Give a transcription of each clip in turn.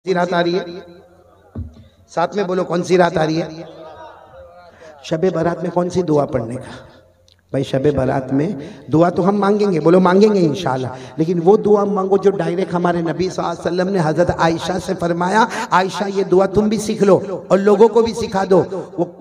सी रात आ रही है? साथ में बोलो कौन सी रात आ रही है? शबे बारात में कौन सी दुआ पढ़ने का? भाई शबे बारात में दुआ तो हम मांगेंगे, बोलो मांगेंगे इंशाल्लाह, लेकिन वो दुआ मांगो जो डायरेक्ट हमारे नबी सल्लल्लाहु अलैहि वसल्लम ने हजरत आयशा से फरमाया, आयशा ये दुआ तुम भी सीख लो और लोगों को भी सिखा दो।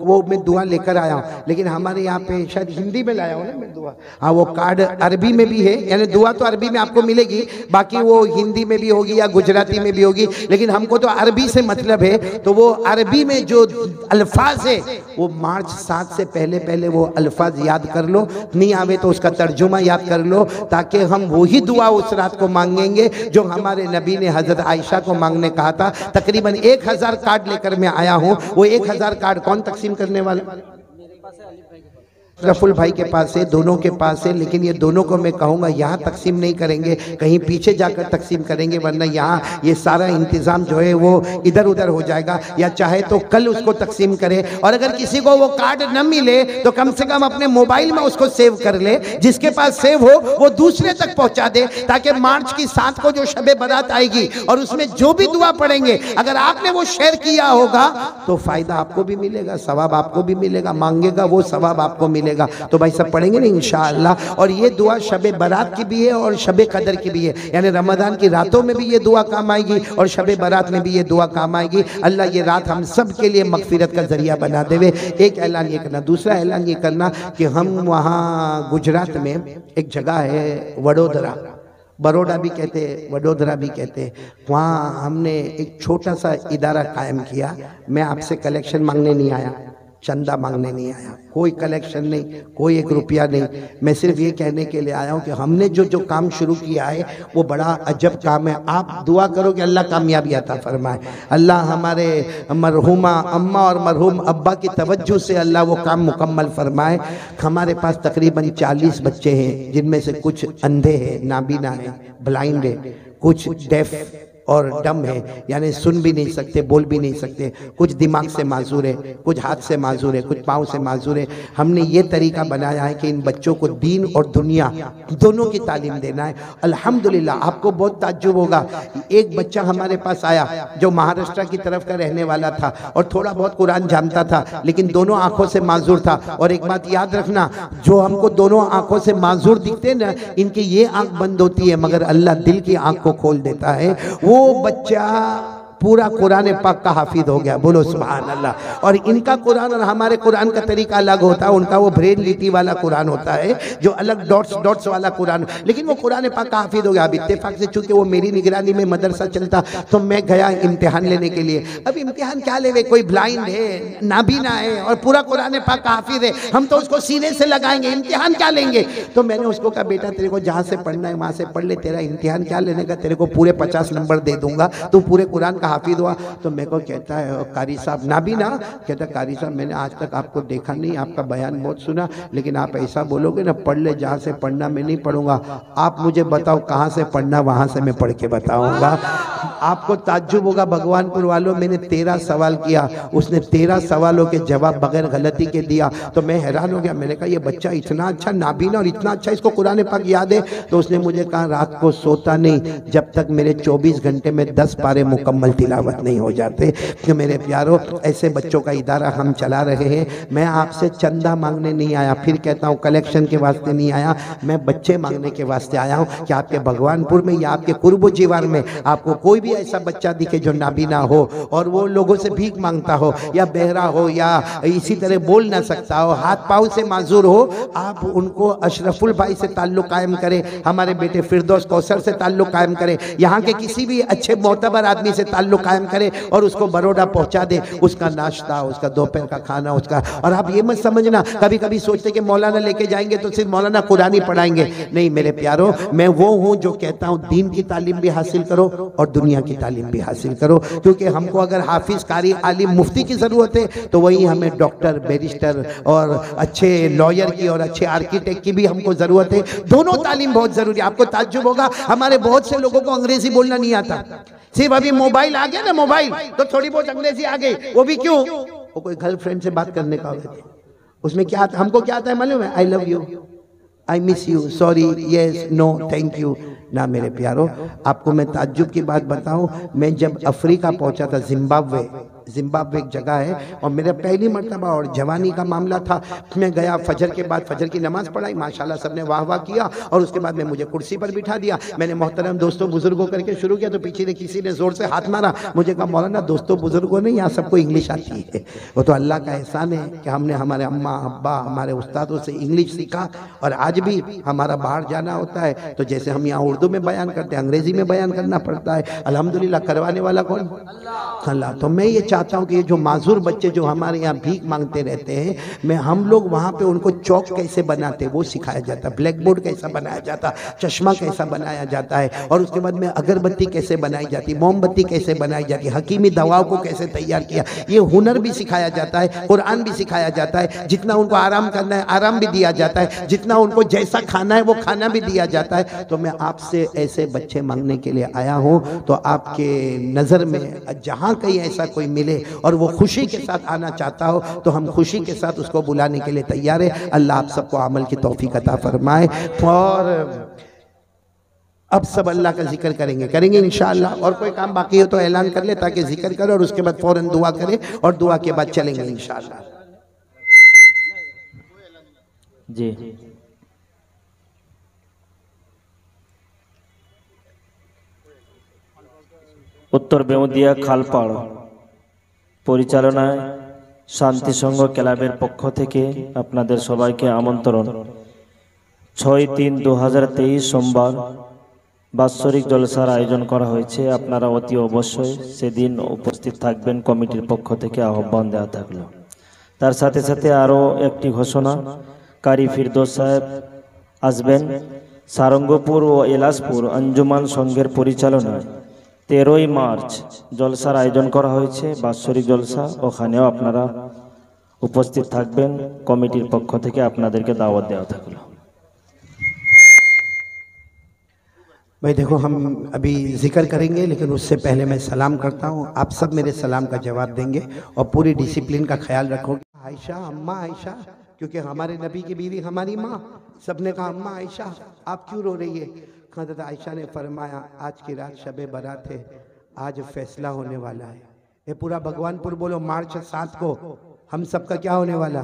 वो मैं दुआ लेकर आया हूँ, लेकिन हमारे यहाँ पे शायद हिंदी में लाया हूँ ना मैं दुआ। हाँ, वो कार्ड अरबी में भी है, यानी दुआ तो अरबी में आपको मिलेगी, बाकी वो हिंदी में भी होगी या गुजराती में भी होगी, लेकिन हमको तो अरबी से मतलब है। तो वो अरबी में जो अल्फाज है वो मार्च 7 से पहले पहले वो अल्फाज याद कर लो, नहीं आवे तो उसका तर्जुमा याद कर लो, ताकि हम वही दुआ उस रात को मांगेंगे जो हमारे नबी ने हजरत आयशा को मांगने कहा था। तकरीबन 1000 कार्ड लेकर मैं आया हूँ। वो 1000 कार्ड कौन तकसीम करने वाले? रफुल भाई के पास है, दोनों के पास है, लेकिन ये दोनों को मैं कहूँगा यहाँ तकसीम नहीं करेंगे, कहीं पीछे जाकर तकसीम करेंगे, वरना यहाँ ये सारा इंतज़ाम जो है वो इधर उधर हो जाएगा। या चाहे तो कल उसको तकसीम करे, और अगर किसी को वो कार्ड न मिले तो कम से कम अपने मोबाइल में उसको सेव कर ले, जिसके पास सेव हो वो दूसरे तक पहुँचा दे, ताकि मार्च की 7 को जो शबे बारात आएगी और उसमें जो भी दुआ पढ़ेंगे अगर आपने वो शेयर किया होगा तो फ़ायदा आपको भी मिलेगा, सवाब आपको भी मिलेगा, मांगेगा वो सवाब आपको मिलेगा। तो भाई सब पढ़ेंगे ना इंशाअल्लाह। और ये दुआ शबे बारात की भी है और शबे कदर की भी है, यानी रमजान की रातों में भी ये दुआ काम आएगी और शबे बारात में भी ये दुआ काम आएगी। अल्लाह ये रात हम सब के लिए मगफिरत का जरिया बना देवे। एक ऐलान ये करना, दूसरा ऐलान ये करना कि हम वहाँ गुजरात में एक जगह है वडोदरा, बड़ौदा भी कहते हैं, वडोदरा भी कहते हैं, वहाँ हमने एक छोटा सा इदारा कायम किया। मैं आपसे कलेक्शन मांगने नहीं आया, चंदा मांगने नहीं आया, कोई कलेक्शन नहीं, कोई 1 रुपया नहीं। मैं सिर्फ ये कहने के लिए आया हूँ कि हमने जो काम शुरू किया है वो बड़ा अजब काम है। आप दुआ करो कि अल्लाह कामयाबी अता फरमाए, अल्लाह हमारे मरहुमा अम्मा और मरहूम अब्बा की तवज्जो से अल्लाह वो काम मुकम्मल फरमाए। हमारे पास तकरीबन 40 बच्चे हैं, जिनमें से कुछ अंधे हैं, नाबीना हैं, ब्लाइंड है, कुछ डेफ और डम है, यानी सुन भी नहीं सकते, बोल भी नहीं सकते, कुछ दिमाग से माजूर है, कुछ हाथ से माजूर है, कुछ पाँव से माजूर है। हमने ये तरीका बनाया है कि इन बच्चों को दीन और दुनिया दोनों की तालीम देना है। अल्हम्दुलिल्लाह, आपको बहुत ताज्जुब होगा, एक बच्चा हमारे पास आया जो महाराष्ट्र की तरफ का रहने वाला था और थोड़ा बहुत कुरान जानता था, लेकिन दोनों आंखों से माजूर था। और एक बात याद रखना, जो हमको दोनों आंखों से माजूर दिखते ना, इनकी ये आंख बंद होती है मगर अल्लाह दिल की आंख को खोल देता है। वो बच्चा पूरा कुरान पाक का हाफिज हो गया, बोलो सुभान अल्लाह। और इनका कुरान और हमारे कुरान का तरीका अलग होता है, उनका वो ब्रेन लिटी वाला कुरान होता है, जो अलग डॉट्स वाला कुरान, लेकिन वो कुरान पाक का हाफिज हो गया। अब इत्तेफाक से चूंकि वो मेरी निगरानी में मदरसा चलता तो मैं गया इम्तिहान लेने के लिए। अब इम्तिहान क्या लेवे, कोई ब्लाइंड है, नाबीना है और पूरा कुरान पाक का हाफिज है, हम तो उसको सीने से लगाएंगे, इम्तिहान क्या लेंगे। तो मैंने उसको कहा, बेटा तेरे को जहाँ से पढ़ना है वहाँ से पढ़ ले, तेरा इम्तिहान क्या लेने का, तेरे को पूरे 50 नंबर दे दूंगा, तू पूरे कुरान हाफिज हुआ। तो मेरे को कहता है कारी साहब, नाबीना, कहता कारी साहब मैंने आज तक आपको देखा नहीं, आपका बयान बहुत सुना, लेकिन आप ऐसा बोलोगे ना, पढ़ ले जहाँ से पढ़ना, मैं नहीं पढ़ूंगा, आप मुझे बताओ कहाँ से पढ़ना, वहाँ से मैं पढ़ के बताऊंगा। आपको ताज्जुब होगा भगवानपुर वालों, मैंने 13 सवाल किया, उसने 13 सवालों के जवाब बगैर गलती के दिया। तो मैं हैरान हो गया, मैंने कहा ये बच्चा इतना अच्छा नाबीना और इतना अच्छा इसको कुरान पाक याद है। तो उसने मुझे कहा रात को सोता नहीं जब तक मेरे 24 घंटे में 10 पारे मुकम्मल तिलावत नहीं हो जाते। तो मेरे प्यारों, ऐसे बच्चों का इदारा हम चला रहे हैं। मैं आपसे चंदा मांगने नहीं आया, फिर कहता हूँ कलेक्शन के वास्ते नहीं आया, मैं बच्चे मांगने के वास्ते आया हूँ कि आपके भगवानपुर में या आपके कुर्ब जीवार में आपको कोई भी ऐसा बच्चा दिखे जो नाबीना हो और वो लोगों से भीख मांगता हो, या बहरा हो, या इसी तरह बोल ना सकता हो, हाथ पाँव से माजूर हो, आप उनको अशरफुल भाई से ताल्लुक कायम करें, हमारे बेटे फिरदौस कौसर से ताल्लुक कायम करें, यहाँ के किसी भी अच्छे मोतबर आदमी से ताल्लुक कायम करे और उसको बड़ौदा पहुंचा दे, उसका नाश्ता, उसका दोपहर का खाना, उसका। और आप ये मत समझना, कभी कभी सोचते कि मौलाना लेके जाएंगे तो सिर्फ मौलाना कुरान ही पढ़ाएंगे, नहीं मेरे प्यारों, मैं वो हूँ जो कहता हूँ दीन की तालीम भी हासिल करो और दुनिया की तालीम भी हासिल करो। क्योंकि हमको अगर हाफिज, कारी, आलिम, मुफ्ती की जरूरत है तो वही हमें डॉक्टर, बैरिस्टर और अच्छे लॉयर की और अच्छे आर्किटेक्ट की भी हमको जरूरत है। दोनों तालीम बहुत जरूरी है। आपको ताज्जुब होगा, हमारे बहुत से लोगों को अंग्रेजी बोलना नहीं आता, सिर्फ अभी मोबाइल आ गया ना, मोबाइल तो थोड़ी बहुत अंग्रेजी आ गई। वो भी क्यों, वो कोई गर्लफ्रेंड से बात करने का होता है, उसमें क्या आता, हमको क्या आता है मालूम है, I love you, I miss you, sorry, yes, no, thank you ना। मेरे प्यारो, आपको मैं ताज्जुब की बात बताऊं, मैं जब अफ्रीका पहुंचा था, जिम्बाब्वे एक जगह है, और मेरा पहली मर्तबा और जवानी का मामला था। मैं गया, फजर के बाद फजर की नमाज पढ़ाई, माशाल्लाह सबने वाह वाह किया, और उसके बाद में मुझे कुर्सी पर बिठा दिया। मैंने मोहतरम दोस्तों बुजुर्गों करके शुरू किया, तो पीछे ने किसी ने जोर से हाथ मारा। मुझे कहा मौलाना दोस्तों बुजुर्गों नहीं, यहाँ सबको इंग्लिश आती है। वो तो अल्लाह का एहसान है कि हमने हमारे अम्मा अब्बा हमारे उस्तादों से इंग्लिश सीखा, और आज भी हमारा बाहर जाना होता है तो जैसे हम यहाँ उर्दू में बयान करते हैं, अंग्रेजी में बयान करना पड़ता है। अल्हम्दुलिल्लाह, करवाने वाला कौन? अल्लाह। तो मैं ये चाहता हूँ कि ये जो माजूर बच्चे जो हमारे यहाँ भीख मांगते रहते हैं, मैं हम लोग वहाँ पे उनको चौक कैसे बनाते हैं वो सिखाया जाता है, ब्लैक बोर्ड कैसा बनाया जाता है, चश्मा कैसा बनाया जाता है, और उसके बाद में अगरबत्ती कैसे बनाई जाती है, मोमबत्ती कैसे बनाई जाती है, हकीमी दवाओं को कैसे तैयार किया, ये हुनर भी सिखाया जाता है, कुरान भी सिखाया जाता है। जितना उनको आराम करना है आराम भी दिया जाता है, जितना उनको जैसा खाना है वो खाना भी दिया जाता है। तो मैं आपसे ऐसे बच्चे मांगने के लिए आया हूँ, तो आपके नज़र में जहाँ कहीं ऐसा कोई मिले और वो खुशी के साथ आना चाहता हो, तो हम खुशी के साथ उसको बुलाने के लिए तैयार है। अल्लाह आप सबको अमल की तौफीक अता फरमाए। और अब सब अल्लाह का जिक्र करेंगे इंशाअल्लाह। और कोई काम बाकी हो तो ऐलान कर ले, ताकि जिक्र करे और उसके बाद फौरन दुआ करे, और दुआ के बाद चलेंगे इंशाअल्लाह। जी, उत्तर बेउदिया खालपाड़ পরিচালনায় শান্তি সংঘ ক্লাবের পক্ষ থেকে আপনাদের সবাইকে আমন্ত্রণ। 6-3-2023 সোমবার বাৎসরিক জলসার আয়োজন করা হয়েছে। আপনারা অতি অবশ্যই সেদিন উপস্থিত থাকবেন, কমিটির পক্ষ থেকে আহ্বান দেওয়া থাকলো। তার সাথে সাথে আরও একটি ঘোষণা, কারি ফিরদৌস সাহেব আসবেন। সারঙ্গপুর ও এলাসপুর আঞ্জুমান সংঘের পরিচালনায় 13ই মার্চ জলসার আয়োজন করা হয়েছে, বাৎসরিক জলসা। ওখানেও আপনারা উপস্থিত থাকবেন, কমিটির পক্ষ থেকে আপনাদেরকে দাওয়াত দেওয়া থাকলো। भाई देखो, हम अभी जिक्र करेंगे, लेकिन उससे पहले मैं सलाम करता हूँ। आप सब मेरे सलाम का जवाब देंगे और पूरी डिसिप्लिन का ख्याल रखोगे। आयशा, अम्मा आयशा, क्योंकि हमारे नबी की बीवी हमारी माँ। सबने कहा अम्मा आयशा आप क्यों रो रही है? हज़रत आयशा ने फरमाया आज की रात शब बारात है, आज फैसला होने वाला है। ये पूरा भगवानपुर बोलो, मार्च 7 को हम सबका क्या होने वाला?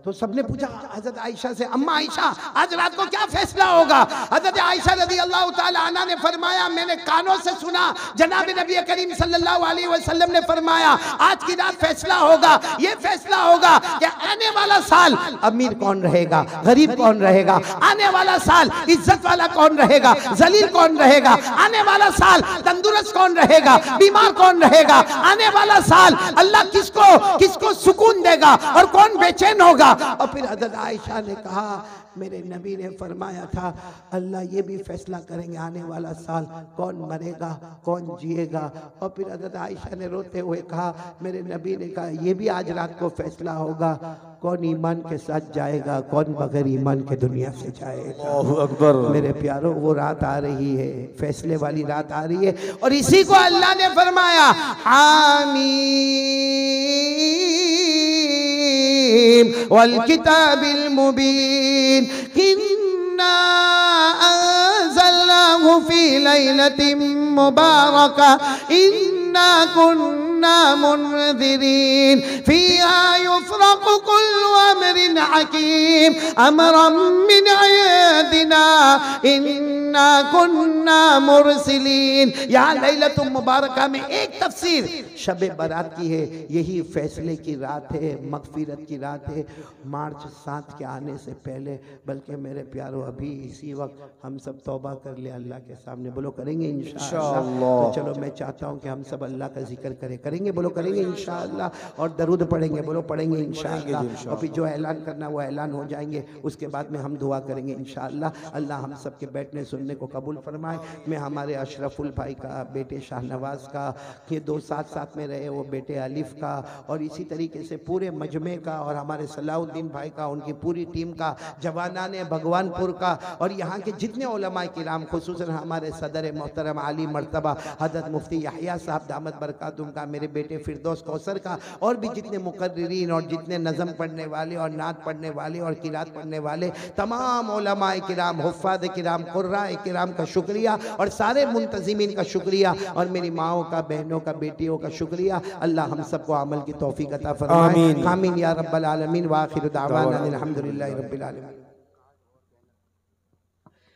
तो सबने पूछा हजरत आयशा से, अम्मा आयशा आज रात को क्या फैसला होगा? हजरत आयशा रज़ी अल्लाह ताला अन्हा ने फरमाया, मैंने कानों से सुना, जनाब नबी करीम सल्लल्लाहु अलैहि वसल्लम ने फरमाया आज की रात फैसला होगा। ये फैसला होगा कि आने वाला साल अमीर कौन रहेगा, गरीब कौन रहेगा, आने वाला साल इज्जत वाला कौन रहेगा, जलील कौन रहेगा, आने वाला साल तंदुरुस्त कौन रहेगा, बीमार कौन रहेगा, आने वाला साल अल्लाह किसको किसको सुकून देगा और कौन बेचैन होगा। और फिर हज़रत आयशा ने कहा, मेरे नबी ने फरमाया था अल्लाह ये भी फैसला करेंगे आने वाला साल कौन मरेगा कौन जिएगा। और फिर हज़रत आयशा ने रोते हुए कहा, मेरे नबी ने कहा ये भी आज रात को फैसला होगा, कौन ईमान के साथ जाएगा, कौन बगैर ईमान के दुनिया से जाएगा। अल्लाहु अकबर। मेरे प्यारों, वो रात आ रही है, फैसले वाली रात आ रही है, और इसी को अल्लाह ने फरमाया आमीन वल किताबिल मुबीन इन्ना अंज़लनाहु फी लैलतिन मुबारका इन्ना कुन्ना मुनज़िरीन फीहा युफ़रक़ु कुल्लु अमरिन हकीम अमरन मिन इंदिना इन्ना कुन्ना मुरसिलीन। यहाँ लैलतुल मुबारका में एक तफसीर शब बारात की है, यही फैसले की रात है, मगफिरत की रात है, मार्च 7 के आने से पहले। बल्कि मेरे प्यारों अभी इसी वक्त हम सब तौबा कर ले अल्लाह के सामने, बोलो करेंगे इंशाअल्लाह। तो चलो मैं चाहता हूँ कि हम सब अल्लाह का जिक्र करेंगे, बोलो करेंगे इंशाअल्लाह, और दरूद पढ़ेंगे, बोलो पढ़ेंगे इंशाअल्लाह। और फिर जो ऐलान करना वो ऐलान हो जाएंगे, उसके बाद में हम दुआ करेंगे इंशाअल्लाह। अल्लाह हम सब के बैठने सुनने को कबूल फरमाए। मैं हमारे अशरफुल भाई का, बेटे शाहनवाज का, ये 2 साथ में रहे, वो बेटे अलिफ का, और इसी तरीके से पूरे मजमे का, और हमारे सलाउद्दीन भाई का, उनकी पूरी टीम का, जवानाने भगवानपुर का, और यहाँ के जितने उलमाए किराम, खुसूसन हमारे सदर मोहतरम आली मर्तबा हज़रत मुफ्ती यहया साहब दामत बरकातुहुम का, मेरे मेरे बेटे फिरदौस कौसर का, और भी जितने मुकर्रिरीन और जितने नज़म पढ़ने वाले और नात पढ़ने वाले और किरात पढ़ने वाले तमाम उलमाए किराम, हुफ़्फ़ाज़ किराम, क़ुर्राए किराम का शुक्रिया, और सारे मुंतज़िमीन का शुक्रिया, और मेरी माओं का, बहनों का, बेटियों का शुक्रिया। अल्लाह हम सबको अमल की तौफीक अता फरमाए। आमीन या रब्बल आलमीन। व आखिरु दावाना अल्हम्दुलिल्लाहि रब्बिल आलमीन।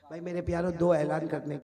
भाई मेरे प्यारों, दो ऐलान करने